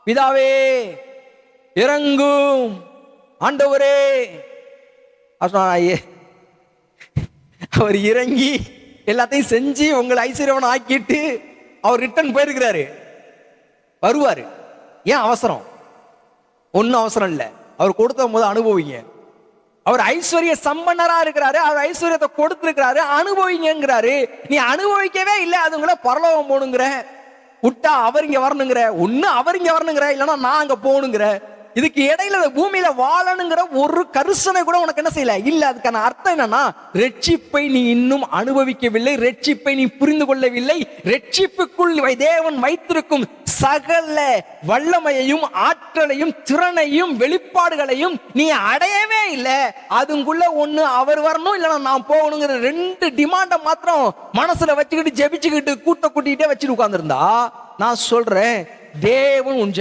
பிதாவே இறங்கும், ஆண்டவரே. அவர் இறங்கி எல்லாத்தையும் செஞ்சு உங்களை ஐஸ்வர்யவன் ஆக்கிட்டு அவர் ரிட்டர்ன் போயிருக்கிறாரு. வருவாரு. ஏன் அவசரம்? ஒன்னும் அவசரம் இல்லை. அவர் கொடுத்த போது அனுபவிங்க. அவர் ஐஸ்வர்ய சம்பன்னரா இருக்கிறாரு. அவர் ஐஸ்வர்யத்தை கொடுத்திருக்கிறாரு, அனுபவிங்கிறாரு. நீ அனுபவிக்கவே இல்லை, அதுங்களை பரலோகம் போகணுங்கிற, விட்டா அவர் இங்க வரணுங்கிற, ஒண்ணு அவர் இங்க வரணுங்கிற, இல்லைன்னா நான் அங்க போகணுங்கிற. இதுக்கு இடையில பூமியில வாழணுங்கிற ஒரு கருசனை கூட உனக்கு என்ன செய்யல இல்ல. அதுக்கான அர்த்தம் என்னன்னா, ரட்சிப்பை நீ இன்னும் அனுபவிக்கவில்லை, ரட்சிப்பை நீ புரிந்து கொள்ளவில்லை. ரட்சிப்புக்குள் தேவன் வைத்திருக்கும் சகல வல்லமையையும் ஆற்றலையும் திறனையும் வெளிப்பாடுகளையும் நீ அடையவே இல்லை. அதுக்குள்ள ஒண்ணு அவர் வரணும், இல்லைன்னா நான் போகணுங்கிற ரெண்டு டிமாண்ட மாத்திரம் மனசுல வச்சுக்கிட்டு ஜெபிச்சுக்கிட்டு கூட்ட கூட்டிகிட்டே வச்சுட்டு உட்கார்ந்துருந்தா, நான் சொல்றேன், தேவன் உன்